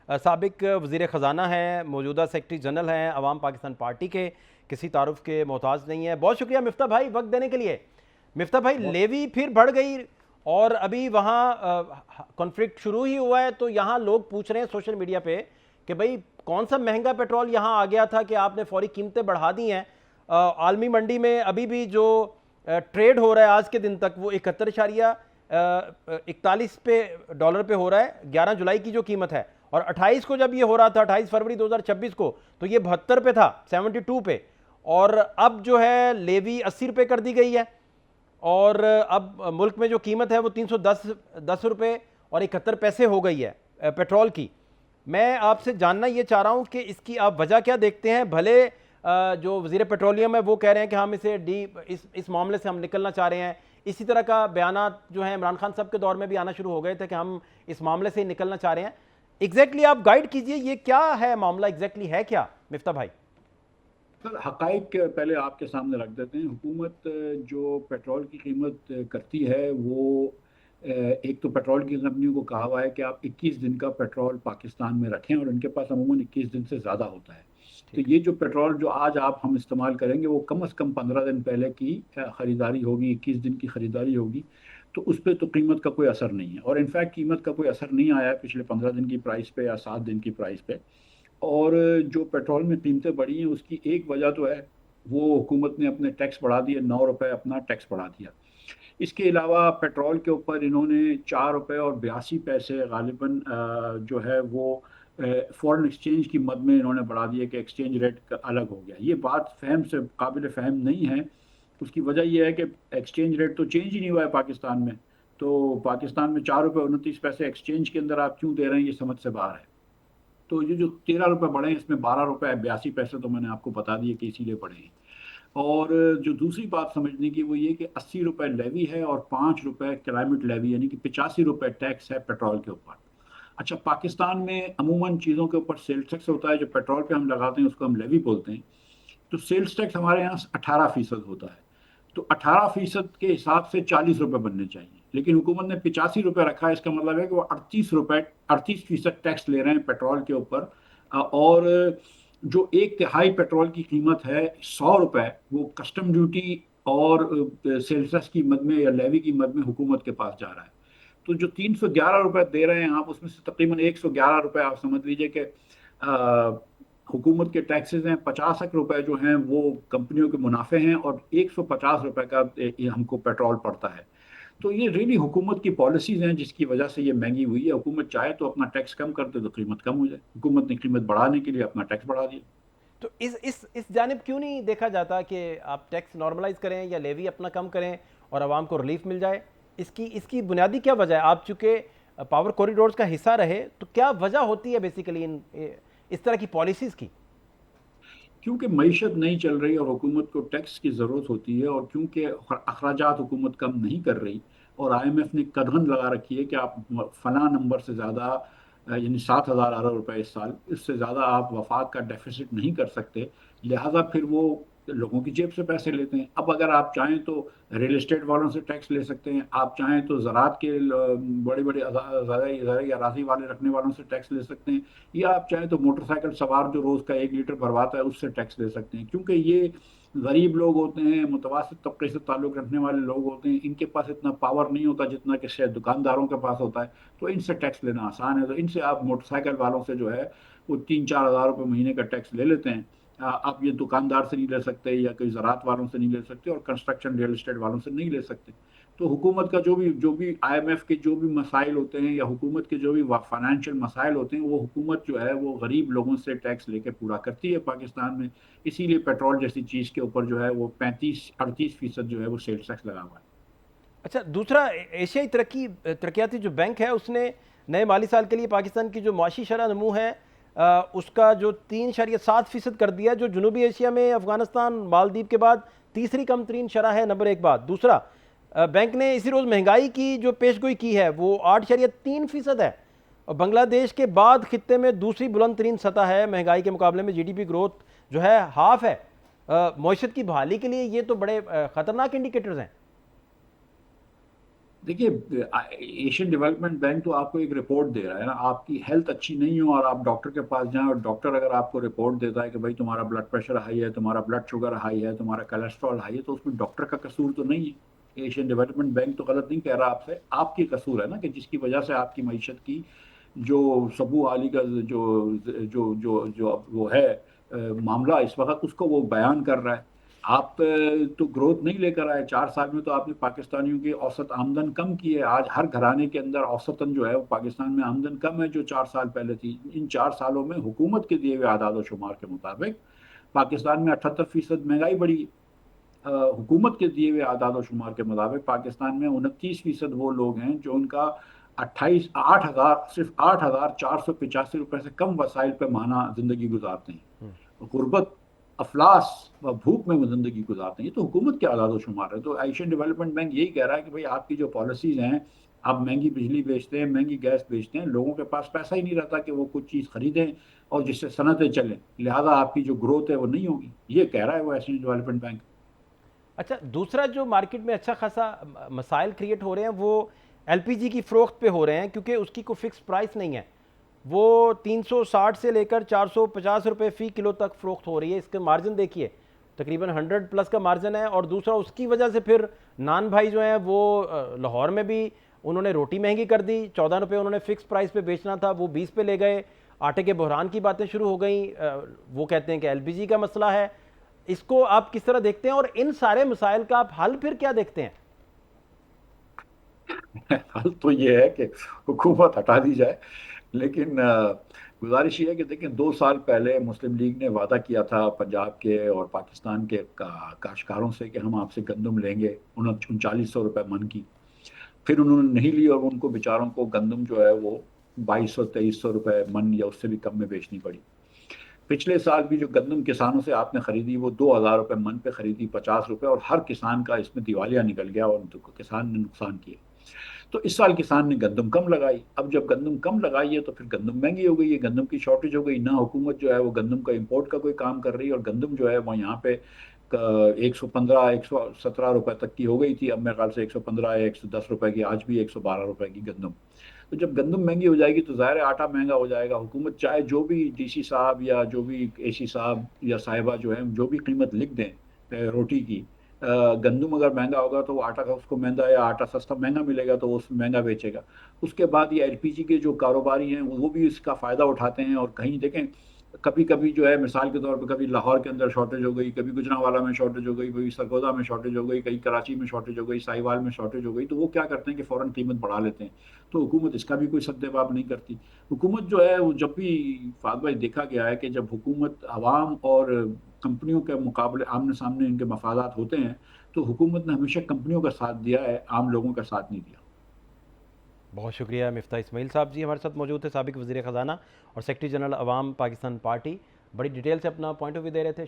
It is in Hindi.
साबिक वज़ीर ख़जाना हैं, मौजूदा सेक्रेटरी जनरल हैं अवाम पाकिस्तान पार्टी के, किसी तारुफ के मोहताज नहीं है। बहुत शुक्रिया मिफ्ता भाई वक्त देने के लिए। मिफ्ता भाई, लेवी फिर बढ़ गई और अभी वहाँ कॉन्फ्लिक्ट शुरू ही हुआ है, तो यहाँ लोग पूछ रहे हैं सोशल मीडिया पे कि भाई कौन सा महंगा पेट्रोल यहाँ आ गया था कि आपने फौरी कीमतें बढ़ा दी हैं। आलमी मंडी में अभी भी जो ट्रेड हो रहा है आज के दिन तक वो 41 पे डॉलर पे हो रहा है, 11 जुलाई की जो कीमत है। और 28 को जब ये हो रहा था, 28 फरवरी 2026 को, तो ये 72 पे था, 72 पे। और अब जो है लेवी 80 रुपये कर दी गई है और अब मुल्क में जो कीमत है वो 310 रुपये और 71 पैसे हो गई है पेट्रोल की। मैं आपसे जानना ये चाह रहा हूँ कि इसकी आप वजह क्या देखते हैं। भले जो वज़ीर पेट्रोलियम है वो कह रहे हैं कि हम इस मामले से हम निकलना चाह रहे हैं। इसी तरह का बयानात जो है इमरान खान साहब के दौर में भी आना शुरू हो गए थे कि हम इस मामले से निकलना चाह रहे हैं। एग्जैक्टली आप गाइड कीजिए, ये क्या है मामला, एग्जैक्टली है क्या मिफ्ता भाई? सर, हकाइक पहले आपके सामने रख देते हैं। हुकूमत जो पेट्रोल की कीमत करती है वो एक तो पेट्रोल की कंपनियों को कहा हुआ है कि आप 21 दिन का पेट्रोल पाकिस्तान में रखें और उनके पास अमूमन 21 दिन से ज़्यादा होता है। तो ठीक। ये जो पेट्रोल जो आज हम इस्तेमाल करेंगे वो कम से कम 15 दिन पहले की ख़रीदारी होगी, 21 दिन की ख़रीदारी होगी। तो उस पर तो कीमत का कोई असर नहीं है और इनफैक्ट कीमत का कोई असर नहीं आया है पिछले 15 दिन की प्राइस पे या 7 दिन की प्राइस पे। और जो पेट्रोल में कीमतें बढ़ी हैं उसकी एक वजह तो है वो हुकूमत ने अपने टैक्स बढ़ा दिए, 9 रुपए अपना टैक्स बढ़ा दिया। इसके अलावा पेट्रोल के ऊपर इन्होंने 4 रुपए और 82 पैसे गालिबन जो है वो फॉरेन एक्सचेंज की मद में इन्होंने बढ़ा दिया कि एक्सचेंज रेट अलग हो गया। ये बात फहम से काबिल फहम नहीं है। उसकी वजह यह है कि एक्सचेंज रेट तो चेंज ही नहीं हुआ है पाकिस्तान में। तो पाकिस्तान में 4 रुपए 29 पैसे एक्सचेंज के अंदर आप क्यों दे रहे हैं, ये समझ से बाहर है। तो ये जो 13 रुपए बढ़े हैं इसमें 12 रुपए 82 पैसे तो मैंने आपको बता दिए कि इसीलिए बढ़े हैं। और जो दूसरी बात समझने की वो ये कि 80 रुपए लेवी है और 5 रुपए क्लाइमेट लेवी, यानी कि 85 रुपए टैक्स है पेट्रोल के ऊपर। अच्छा, पाकिस्तान में अमूमन चीज़ों के ऊपर सेल्स टैक्स होता है, जो पेट्रोल पे हम लगाते हैं उसको हम लेवी बोलते हैं। तो सेल्स टैक्स हमारे यहाँ 18% होता है। तो 18% के हिसाब से 40 रुपए बनने चाहिए, लेकिन हुकूमत ने 85 रुपए रखा है। इसका मतलब है कि वो 38% टैक्स ले रहे हैं पेट्रोल के ऊपर। और जो एक तिहाई पेट्रोल की कीमत है 100 रुपए, वो कस्टम ड्यूटी और सेल्स टैक्स की मद में या लेवी की मद में हुकूमत के पास जा रहा है। तो जो 311 रुपए दे रहे हैं आप, उसमें से तकरीबन 111 रुपए आप समझ लीजिए कि हुकूमत के टैक्सेस हैं। 50 रुपए जो हैं वो कंपनियों के मुनाफे हैं और 150 रुपए का हमको पेट्रोल पड़ता है। तो ये रियली हुकूमत की पॉलिसीज हैं जिसकी वजह से ये महंगी हुई है। हुकूमत चाहे तो अपना टैक्स कम कर दे तो कीमत कम हो जाए। हुकूमत ने कीमत बढ़ाने के लिए अपना टैक्स बढ़ा दिया। तो इस जानिब क्यों नहीं देखा जाता कि आप टैक्स नॉर्मलाइज करें या लेवी अपना कम करें और आवाम को रिलीफ मिल जाए? इसकी इसकी बुनियादी क्या वजह है? आप चूंकि पावर कॉरिडोर्स का हिस्सा रहे, तो क्या वजह होती है बेसिकली इस तरह की पॉलिसीज की? क्योंकि मईशत नहीं चल रही और हुकूमत को टैक्स की ज़रूरत होती है, और क्योंकि अखराजात हुकूमत कम नहीं कर रही और IMF ने कदगन लगा रखी है कि आप फला नंबर से ज़्यादा, यानी 7,000 अरब रुपए इस साल, इससे ज़्यादा आप वफाक का डेफिसिट नहीं कर सकते। लिहाजा फिर वो लोगों की जेब से पैसे लेते हैं। अब अगर आप चाहें तो रियल एस्टेट वालों से टैक्स ले सकते हैं, आप चाहें तो ज़रात के बड़े बड़े ज़राई अराजी वाले रखने वालों से टैक्स ले सकते हैं, या आप चाहें तो मोटरसाइकिल सवार जो रोज़ का 1 लीटर भरवाता है उससे टैक्स ले सकते हैं। क्योंकि ये गरीब लोग होते हैं, मुतवासित तबके से ताल्लुक़ रखने वाले लोग होते हैं, इनके पास इतना पावर नहीं होता जितना कि शायद दुकानदारों के पास होता है। तो इनसे टैक्स लेना आसान है। तो इनसे आप मोटरसाइकिल वालों से जो है वो 3-4 हज़ार रुपये महीने का टैक्स ले लेते हैं। आप ये दुकानदार से नहीं ले सकते या कोई ज़रात वालों से नहीं ले सकते और कंस्ट्रक्शन रियल एस्टेट वालों से नहीं ले सकते। तो हुकूमत का जो भी IMF के जो भी मसाइल होते हैं या हुकूमत के जो भी फाइनेंशियल मसाइल होते हैं, वो हुकूमत जो है वो गरीब लोगों से टैक्स लेके पूरा करती है पाकिस्तान में। इसीलिए पेट्रोल जैसी चीज़ के ऊपर जो है वो 35-38% जो है वो सेल्स टैक्स लगा हुआ है। अच्छा, दूसरा, एशियाई तरक्याती जो बैंक है उसने नए माली साल के लिए पाकिस्तान की जो मुआशी शरह नमू है उसका जो 3.7% कर दिया, जो जनूबी एशिया में अफगानिस्तान मालदीव के बाद तीसरी कम तरीन शरह है, नंबर एक बात। दूसरा, बैंक ने इसी रोज़ महंगाई की जो पेशगोई की है वो 8.3% है और बांग्लादेश के बाद खित्ते में दूसरी बुलंद तरीन सतह है महंगाई के मुकाबले में। GDP ग्रोथ जो है हाफ है। मईशत की बहाली के लिए ये तो बड़े ख़तरनाक इंडिकेटर्स हैं। देखिए, एशियन डेवलपमेंट बैंक तो आपको एक रिपोर्ट दे रहा है ना। आपकी हेल्थ अच्छी नहीं हो और आप डॉक्टर के पास जाएं और डॉक्टर अगर आपको रिपोर्ट देता है कि भाई तुम्हारा ब्लड प्रेशर हाई है, तुम्हारा ब्लड शुगर हाई है, तुम्हारा कोलेस्ट्रॉल हाई है, तो उसमें डॉक्टर का कसूर तो नहीं है। एशियन डेवलपमेंट बैंक तो गलत नहीं कह रहा आपसे, आपकी कसूर है ना, कि जिसकी वजह से आपकी मईशत की जो सबू हाली का जो जो जो जो वो है मामला इस वक्त, उसको वो बयान कर रहा है। आप तो ग्रोथ नहीं लेकर आए 4 साल में। तो आपने पाकिस्तानियों की औसत आमदन कम की है। आज हर घराने के अंदर औसतन जो है वो पाकिस्तान में आमदन कम है जो 4 साल पहले थी। इन 4 सालों में हुकूमत के दिए हुए आदाद शुमार के मुताबिक पाकिस्तान में 78% महंगाई बढ़ी है। हुकूमत के दिए हुए आदाद शुमार के मुताबिक पाकिस्तान में 29% वो लोग हैं जो उनका 8 हजार सिर्फ 8,485 रुपये से कम वसाइल पर माना जिंदगी गुजारते हैं। गुर्बत, अफलास व भूख में वो जिंदगी गुजारते हैं। ये तो हुकूमत के आदाद शुमार है। तो एशियन डेवलपमेंट बैंक यही कह रहा है कि भाई आपकी जो पॉलिसीज हैं, आप महंगी बिजली बेचते हैं, महंगी गैस बेचते हैं, लोगों के पास पैसा ही नहीं रहता कि वो कुछ चीज़ खरीदें और जिससे सनतें चलें, लिहाजा आपकी जो ग्रोथ है वो नहीं होगी। ये कह रहा है वो एशियन डेवलपमेंट बैंक। अच्छा, दूसरा जो मार्केट में अच्छा खासा मसाइल क्रिएट हो रहे हैं वो एलपीजी की फ़रोख्त पे हो रहे हैं, क्योंकि उसकी कोई फिक्स प्राइस नहीं है। वो 360 से लेकर 450 रुपये फ़ी किलो तक फ़रोख्त हो रही है। इसके मार्जिन देखिए, तकरीबन 100 प्लस का मार्जिन है। और दूसरा, उसकी वजह से फिर नान भाई जो हैं वो लाहौर में भी उन्होंने रोटी महंगी कर दी। 14 रुपये उन्होंने फिक्स प्राइस पे बेचना था, वो 20 पे ले गए। आटे के बहरान की बातें शुरू हो गई। वो कहते हैं कि एलपीजी का मसला है। इसको आप किस तरह देखते हैं और इन सारे मसाइल का आप हल फिर क्या देखते हैं? हाल तो ये है कि हुकूमत हटा दी जाए। लेकिन गुजारिश ये है कि देखें, 2 साल पहले मुस्लिम लीग ने वादा किया था पंजाब के और पाकिस्तान के काश्तकारों से कि हम आपसे गंदम लेंगे 3900 रुपये मन की। फिर उन्होंने नहीं ली और उनको बेचारों को गंदम जो है वो 2200-2300 रुपये मन या उससे भी कम में बेचनी पड़ी। पिछले साल भी जो गंदम किसानों से आपने खरीदी वो 2000 रुपये मन पे खरीदी, 50 रुपये, और हर किसान का इसमें दिवालिया निकल गया और किसान ने नुकसान किया। तो इस साल किसान ने गंदम कम लगाई। अब जब गंदम कम लगाई है तो फिर गंदम महंगी हो गई है, गंदम की शॉर्टेज हो गई ना। हुकूमत जो है वो गंदम का इंपोर्ट का कोई काम कर रही है और गंदम जो है वो यहाँ पे 115-117 रुपये तक की हो गई थी। अब मेरे ख्याल से 115 या 110 रुपये की, आज भी 112 रुपये की गंदम। तो जब गंदम महंगी हो जाएगी तो ज़ाहिर है आटा महंगा हो जाएगा। हुकूमत चाहे जो भी डीसी साहब या जो भी एसी साहब या साहिबा जो है जो भी कीमत लिख दें रोटी की, गंदम अगर महंगा होगा तो वो आटा का उसको महंगा, या आटा सस्ता महंगा मिलेगा तो वो उसमें महंगा बेचेगा। उसके बाद ये एलपीजी के जो कारोबारी हैं वो भी इसका फ़ायदा उठाते हैं। और कहीं देखें, कभी कभी जो है मिसाल के तौर पे कभी लाहौर के अंदर शॉर्टेज हो गई, कभी गुजरांवाला में शॉर्टेज हो गई, कभी सरगोदा में शॉर्टेज हो गई, कहीं कराची में शॉर्टेज हो गई, साहिवाल में शॉर्टेज हो गई, तो वो क्या करते हैं कि फ़ौरन कीमत बढ़ा लेते हैं। तो हुकूमत इसका भी कोई सद्देबाब नहीं करती। हुकूमत जो है वो जब भी, फाद भाई, देखा गया है कि जब हुकूमत आवाम और कंपनियों के मुकाबले आमने सामने इनके मफादात होते हैं तो हुकूमत ने हमेशा कंपनियों का साथ दिया है, आम लोगों का साथ नहीं दिया। बहुत शुक्रिया मिफ्ता इस्माइल साहब जी हमारे साथ मौजूद थे, साबिक वज़ीर ख़जाना और सेक्रेटरी जनरल अवाम पाकिस्तान पार्टी। बड़ी डिटेल से अपना पॉइंट ऑफ व्यू दे रहे थे।